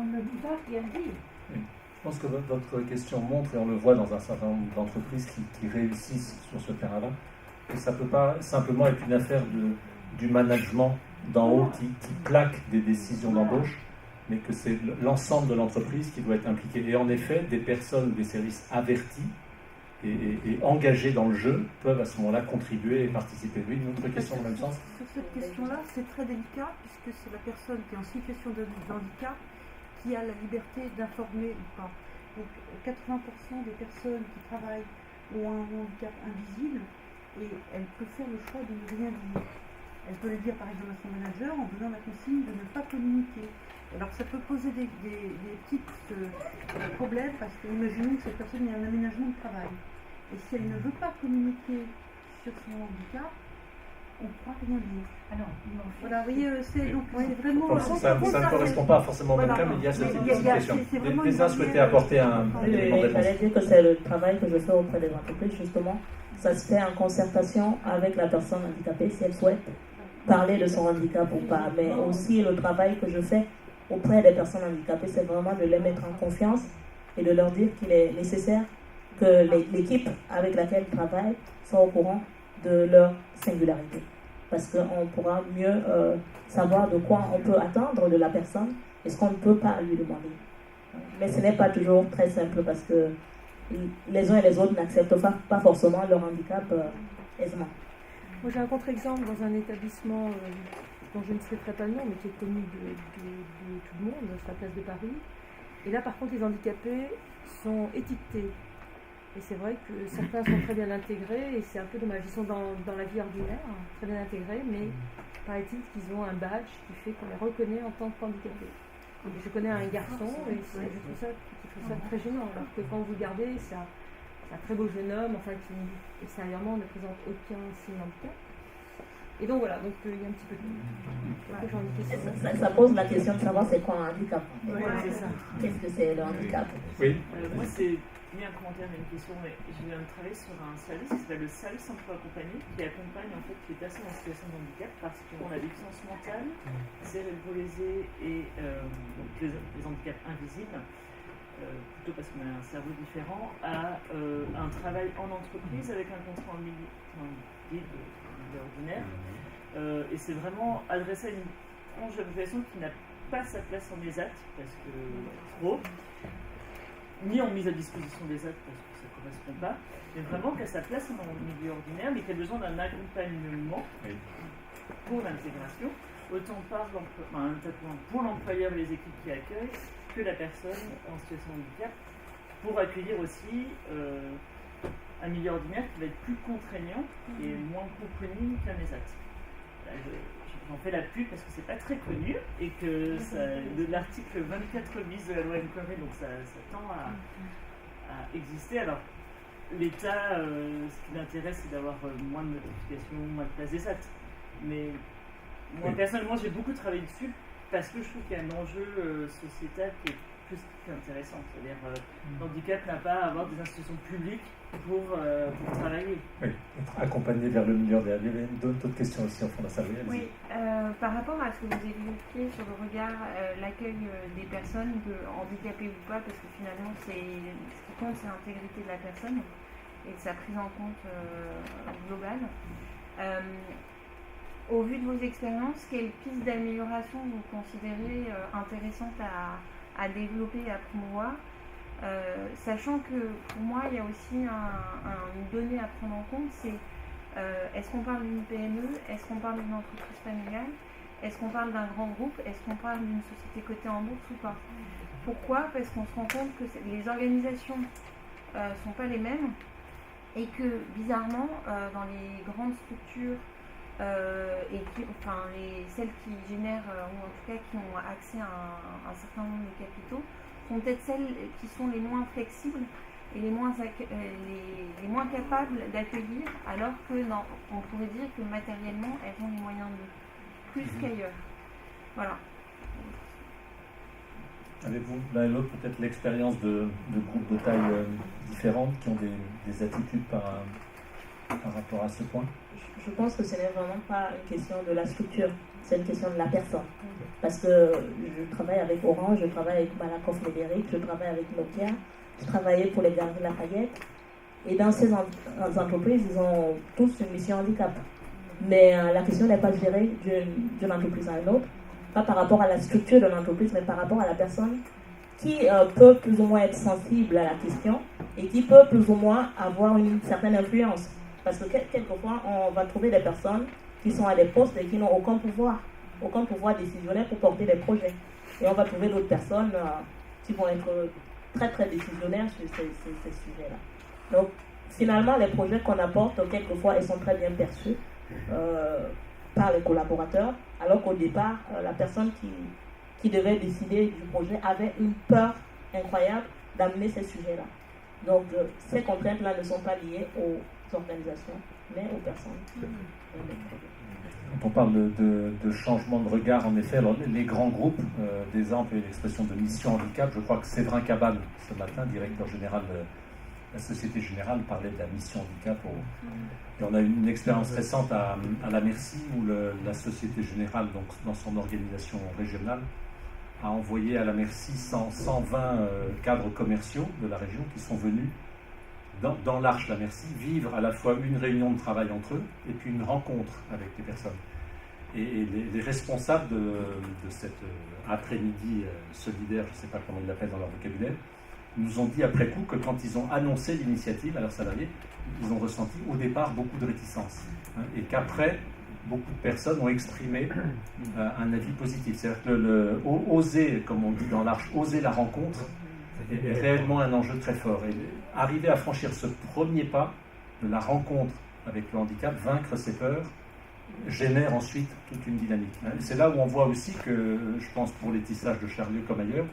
ne nous a rien dit. Je pense que votre question montre, et on le voit dans un certain nombre d'entreprises qui réussissent sur ce terrain-là, que ça ne peut pas simplement être une affaire du management d'en haut qui plaque des décisions d'embauche, mais que c'est l'ensemble de l'entreprise qui doit être impliqué. Et en effet, des personnes, des services avertis et engagés dans le jeu peuvent à ce moment-là contribuer et participer. Oui, une autre question dans le même sens? Sur cette question-là, c'est très délicat, puisque c'est la personne qui est en situation de handicap qui a la liberté d'informer ou pas. Donc 80% des personnes qui travaillent ont un handicap invisible et elle peut faire le choix de ne rien dire. Elle peut le dire par exemple à son manager en donnant la consigne de ne pas communiquer. Alors ça peut poser des petits problèmes parce que imaginons que cette personne ait un aménagement de travail. Et si elle ne veut pas communiquer sur son handicap, on ne pourra rien dire. Ah non, voilà, vous voyez, c'est vraiment... Ça ne correspond pas forcément au même cas, mais il y a cette situation. Les uns souhaitaient apporter un élément de réponse. J'allais dire que c'est le travail que je fais auprès des entreprises, justement. Ça se fait en concertation avec la personne handicapée, si elle souhaite parler de son handicap ou pas. Mais aussi, le travail que je fais auprès des personnes handicapées, c'est vraiment de les mettre en confiance et de leur dire qu'il est nécessaire que l'équipe avec laquelle ils travaillent soit au courant de leur singularité. Parce qu'on pourra mieux savoir de quoi on peut attendre de la personne et ce qu'on ne peut pas lui demander. Mais ce n'est pas toujours très simple parce que les uns et les autres n'acceptent pas forcément leur handicap aisément. Moi j'ai un contre-exemple dans un établissement dont je ne citerai pas le nom, mais qui est connu de tout le monde, sur la place de Paris. Et là par contre les handicapés sont étiquetés. Et c'est vrai que certains sont très bien intégrés, et c'est un peu dommage. Ils sont dans la vie ordinaire, très bien intégrés, mais paraît-il qu'ils ont un badge qui fait qu'on les reconnaît en tant qu'handicapés. Je connais un garçon, et je trouve ça très gênant, alors que quand vous regardez, c'est un très beau jeune homme, enfin, qui extérieurement ne présente aucun signe handicap. Et donc voilà, donc il y a un petit peu de... Ça pose la question de savoir c'est quoi un handicap. Ouais, c'est ça. Qu'est-ce que c'est le handicap? Oui. Moi, c'est ni un commentaire mais une question, mais je viens de travailler sur un service qui s'appelle le service emploi accompagné, qui accompagne en fait les personnes en situation de handicap parce qu'ils ont la déficience mentale, cérébro-lésée et donc les handicaps invisibles, plutôt parce qu'on a un cerveau différent, à un travail en entreprise avec un contrat en milieu ordinaire. Et c'est vraiment adressé à une tranche de la population qui n'a pas sa place en ESAT parce que trop. ni en mise à disposition des actes parce que ça ne correspond pas, mais vraiment qu'à sa place dans le milieu ordinaire, mais qui a besoin d'un accompagnement pour l'intégration, autant pour l'employeur et les équipes qui accueillent, que la personne en situation de handicap, pour accueillir aussi un milieu ordinaire qui va être plus contraignant et moins contraignant qu'un ESAT. J'en fais la pub parce que c'est pas très connu et que l'article 24 bis de la loi El Khomri, donc ça tend à exister. Alors, l'État, ce qui l'intéresse, c'est d'avoir moins de notifications, moins de places ESAT. Mais moi, personnellement, j'ai beaucoup travaillé dessus parce que je trouve qu'il y a un enjeu sociétal qui est plus qu'intéressant. C'est-à-dire, l'handicap n'a pas à avoir des institutions publiques pour travailler. Oui, être accompagné vers le milieu ordinaire. Il y avait d'autres questions aussi en fond de la salle. Oui, par rapport à ce que vous évoquiez sur le regard, l'accueil des personnes, handicapées ou pas, parce que finalement, ce qui compte, c'est l'intégrité de la personne et sa prise en compte globale. Au vu de vos expériences, quelles pistes d'amélioration vous considérez intéressantes à développer et à promouvoir, sachant que pour moi il y a aussi une donnée à prendre en compte, c'est est-ce qu'on parle d'une PME, est-ce qu'on parle d'une entreprise familiale, est-ce qu'on parle d'un grand groupe, est-ce qu'on parle d'une société cotée en bourse ou pas. Pourquoi? Parce qu'on se rend compte que les organisations ne sont pas les mêmes et que bizarrement dans les grandes structures et celles qui génèrent, ou en tout cas qui ont accès à un certain nombre de capitaux, sont peut-être celles qui sont les moins flexibles et les moins capables d'accueillir, alors que on pourrait dire que matériellement, elles ont les moyens de plus qu'ailleurs. Voilà. Avez-vous l'un et l'autre peut-être l'expérience de groupes de taille différentes qui ont des attitudes par rapport à ce point? Je pense que ce n'est vraiment pas une question de la structure, c'est une question de la personne. Parce que je travaille avec Orange, je travaille avec Malakoff Médéric, je travaille avec Nokia, je travaillais pour les Galeries Lafayette. Et dans ces entreprises, ils ont tous une mission handicap. Mais la question n'est pas gérée d'une entreprise à une autre, pas par rapport à la structure de l'entreprise, mais par rapport à la personne qui peut plus ou moins être sensible à la question et qui peut plus ou moins avoir une certaine influence. Parce que quelquefois, on va trouver des personnes qui sont à des postes et qui n'ont aucun pouvoir décisionnaire pour porter des projets. Et on va trouver d'autres personnes qui vont être très très décisionnaires sur ces sujets-là. Donc, finalement, les projets qu'on apporte, quelquefois, ils sont très bien perçus par les collaborateurs, alors qu'au départ, la personne qui devait décider du projet avait une peur incroyable d'amener ces sujets-là. Donc, ces contraintes-là ne sont pas liées aux organisations, mais aux personnes. Quand on parle de changement de regard, en effet, alors les grands groupes, d'exemple et l'expression de mission handicap, je crois que Séverin Cabal, ce matin, directeur général de la Société Générale, parlait de la mission handicap. Et on a eu une expérience récente à la Merci, où la Société Générale, donc dans son organisation régionale, a envoyé à la Merci 120 cadres commerciaux de la région qui sont venus dans l'Arche La Merci vivre à la fois une réunion de travail entre eux et puis une rencontre avec les personnes. Et les responsables de cet après-midi solidaire, je ne sais pas comment ils l'appellent dans leur vocabulaire, nous ont dit après coup que quand ils ont annoncé l'initiative à leurs salariés, ils ont ressenti au départ beaucoup de réticence. Et qu'après, beaucoup de personnes ont exprimé un avis positif. C'est-à-dire que oser, comme on dit dans l'Arche, oser la rencontre est réellement un enjeu très fort. Et arriver à franchir ce premier pas de la rencontre avec le handicap, vaincre ses peurs, génère ensuite toute une dynamique. C'est là où on voit aussi que, je pense pour les tissages de Charlieu comme ailleurs,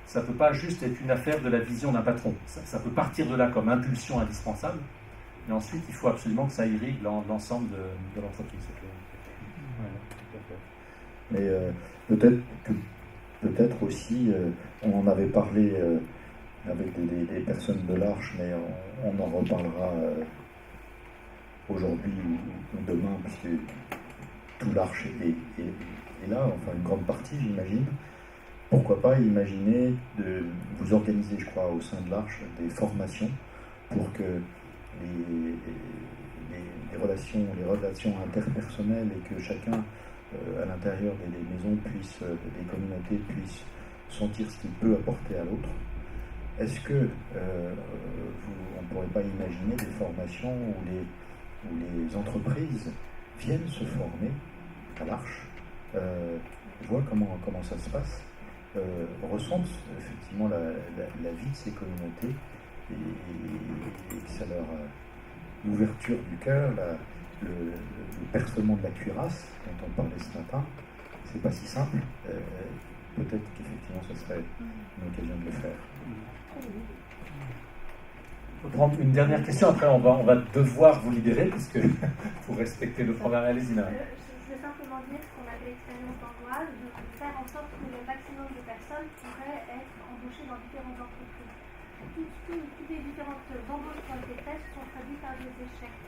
ça ne peut pas juste être une affaire de la vision d'un patron. Ça peut partir de là comme impulsion indispensable, mais ensuite il faut absolument que ça irrigue l'ensemble de l'entreprise. Mais peut-être aussi, on en avait parlé avec des personnes de l'Arche, mais on en reparlera aujourd'hui ou demain, puisque tout l'Arche est là, enfin une grande partie, j'imagine. Pourquoi pas imaginer de vous organiser, je crois, au sein de l'Arche, des formations pour que les relations interpersonnelles et que chacun à l'intérieur des maisons des communautés puisse sentir ce qu'il peut apporter à l'autre, est-ce que on ne pourrait pas imaginer des formations où les entreprises viennent se former à l'Arche, voient comment ça se passe, ressentent effectivement la vie de ces communautés et que ça leur l'ouverture du cœur, le percement de la cuirasse dont on parlait ce matin, c'est pas si simple. Peut-être qu'effectivement ce serait une occasion de le faire. On va prendre une dernière question, après on va devoir vous libérer puisque pour respecter le programme. Allez-y, Nana. Je vais simplement dire ce qu'on a fait l'expérience d'Angoisse, de faire en sorte que le maximum de personnes pourraient être embauchées dans différentes entreprises. Toutes les différentes embauches qui ont été faites sont traduites par des échecs.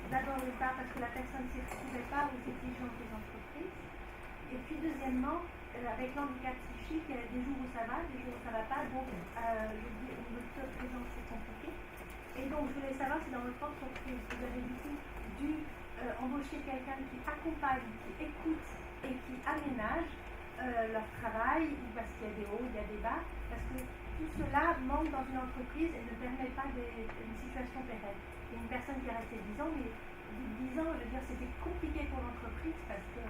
D'abord parce que la personne ne s'y retrouvait pas aux exigences des entreprises. Et puis deuxièmement, avec l'handicap psychique, il y a des jours où ça va, des jours où ça ne va pas. Donc, le taux de présence c'est compliqué. Et donc, je voulais savoir si dans votre entreprise, vous avez du coup dû embaucher quelqu'un qui accompagne, qui écoute et qui aménage leur travail, parce qu'il y a des hauts, il y a des bas, parce que tout cela manque dans une entreprise et ne permet pas une situation pérenne. Il y a une personne qui est restée 10 ans, mais 10 ans, je veux dire, c'était compliqué pour l'entreprise parce que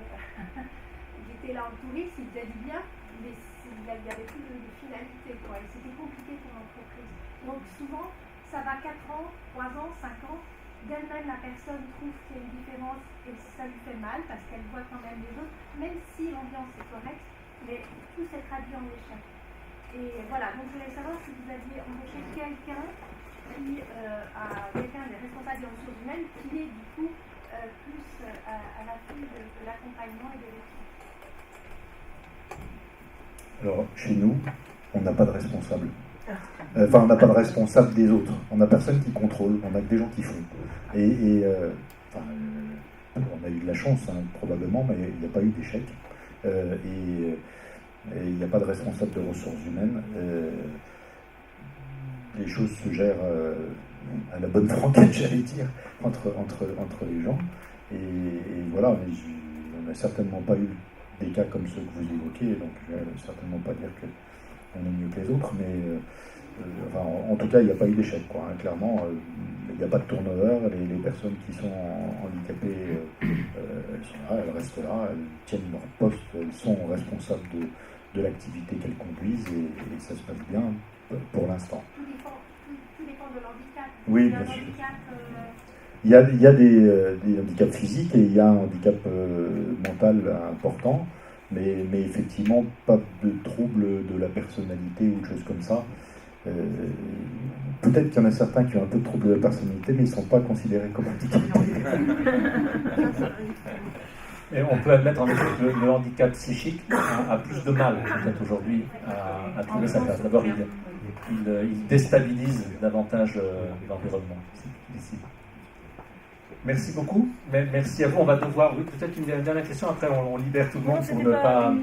il était là en touriste, il faisait du bien, mais il n'y avait plus de finalité, quoi. Et c'était compliqué pour l'entreprise. Donc souvent, ça va 4 ans, 3 ans, 5 ans, d'elle-même la personne trouve qu'il y a une différence et ça lui fait mal parce qu'elle voit quand même les autres, même si l'ambiance est correcte, mais tout s'est traduit en échec. Et voilà, donc je voulais savoir si vous aviez embauché quelqu'un qui quelqu'un des responsables des ressources humaines qui est du coup plus à l'appui de l'accompagnement et de l'équipe. Alors, chez nous, on n'a pas de responsable. Enfin, on n'a pas de responsable des autres. On n'a personne qui contrôle, on a que des gens qui font. On a eu de la chance, hein, probablement, mais il n'y a pas eu d'échec. Et il n'y a pas de responsable de ressources humaines. Les choses se gèrent à la bonne franquette, j'allais dire, entre les gens. Et voilà, mais on n'a certainement pas eu des cas comme ceux que vous évoquez, donc je ne vais certainement pas dire qu'on est mieux que les autres, mais en tout cas, il n'y a pas eu d'échec, quoi, hein, clairement. Il n'y a pas de turnover, les personnes qui sont handicapées, elles sont là, elles restent là, elles tiennent leur poste, elles sont responsables de l'activité qu'elles conduisent et ça se passe bien pour l'instant. Tout dépend de l'handicap. Oui, bien sûr. Il y a des handicaps physiques et il y a un handicap mental important, mais effectivement pas de trouble de la personnalité ou de choses comme ça. Peut-être qu'il y en a certains qui ont un peu de trouble de la personnalité, mais ils ne sont pas considérés comme handicapés. Et on peut admettre en effet que le handicap psychique a plus de mal peut-être aujourd'hui à trouver sa place. D'abord, il déstabilise davantage l'environnement ici. Merci beaucoup. Merci à vous. On va devoir, oui, peut-être une dernière question. Après, on libère tout le monde pour ne pas.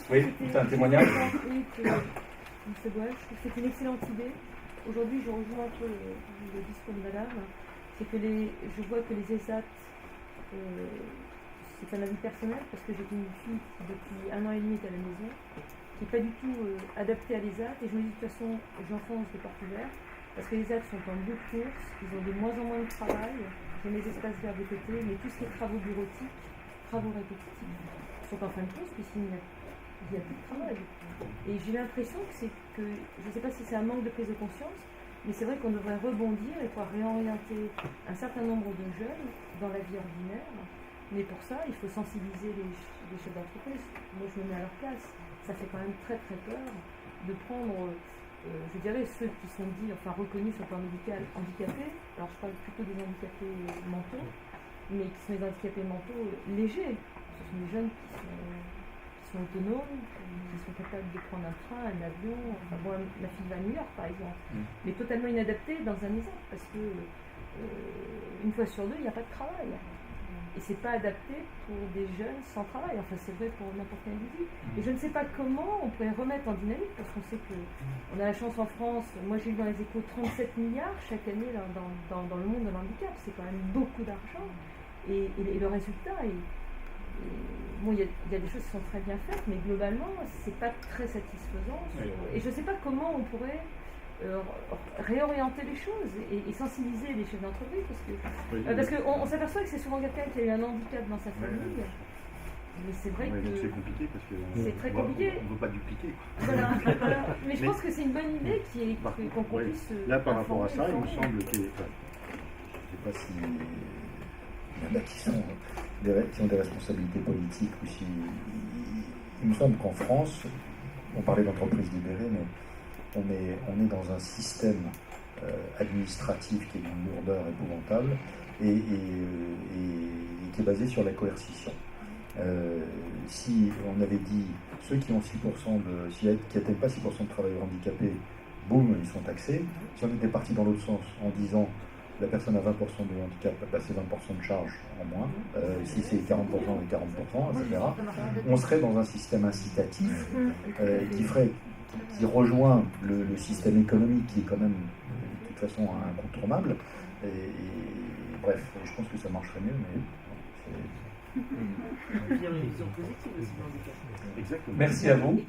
Oui, un témoignage. Oui, je trouve que c'est une excellente idée. Aujourd'hui, je rejoins un peu le discours de madame. C'est que je vois que les ESAT, c'est un avis personnel parce que j'ai une fille qui depuis 1 an et demi est à la maison, qui n'est pas du tout adaptée à l'ESAT. Et je me dis de toute façon, j'enfonce des portes ouvertes parce que les ESAT sont en bout de course, ils ont de moins en moins de travail. J'ai mes espaces verts de côté, mais tout ce qui est travaux bureautiques, travaux répétitifs, sont en fin de course puisqu'il n'y a plus de travail. Et j'ai l'impression que je ne sais pas si c'est un manque de prise de conscience, mais c'est vrai qu'on devrait rebondir et pouvoir réorienter un certain nombre de jeunes dans la vie ordinaire. Mais pour ça, il faut sensibiliser les chefs d'entreprise. Moi, je me mets à leur place. Ça fait quand même très très peur de prendre, je dirais, ceux qui sont reconnus sur le plan médical handicapés. Alors, je parle plutôt des handicapés mentaux, mais qui sont des handicapés mentaux légers. Ce sont des jeunes qui sont autonomes, qui sont capables de prendre un train, un avion. Enfin, bon, ma fille va à New York, par exemple, mais totalement inadaptée dans un ESAT parce que une fois sur deux, il n'y a pas de travail. Et c'est pas adapté pour des jeunes sans travail. Enfin, c'est vrai pour n'importe quel individu. Et je ne sais pas comment on pourrait remettre en dynamique, parce qu'on sait qu'on a la chance en France. Moi, j'ai eu dans les échos 37 milliards chaque année dans le monde de l'handicap. C'est quand même beaucoup d'argent. Et le résultat bon, il y a des choses qui sont très bien faites, mais globalement, c'est pas très satisfaisant. Et je ne sais pas comment on pourrait réorienter les choses et sensibiliser les chefs d'entreprise parce qu'on s'aperçoit que c'est souvent quelqu'un qui a eu un handicap dans sa famille. Mais c'est vrai que c'est compliqué parce que c'est très compliqué. On ne veut pas dupliquer. Voilà. Mais je pense que c'est une bonne idée qu'on puisse. Là, par rapport à ça, il me semble que. Je ne sais pas si il y en a qui ont des responsabilités politiques ou si. Il me semble qu'en France, on parlait d'entreprise libérée, mais on est dans un système administratif qui est d'une lourdeur épouvantable et qui est basé sur la coercition. Si on avait dit ceux qui ont 6% qui n'atteignent pas 6% de travailleurs handicapés, boum, ils sont taxés. Si on était parti dans l'autre sens en disant la personne a 20% de handicap, c'est 20% de charge en moins. Si c'est 40%, c'est 40%, etc. On serait dans un système incitatif qui rejoint le système économique qui est quand même de toute façon incontournable. Et bref, je pense que ça marcherait mieux, mais c'est... Il y a une vision positive aussi de l'handicap. Exactement. Merci à vous.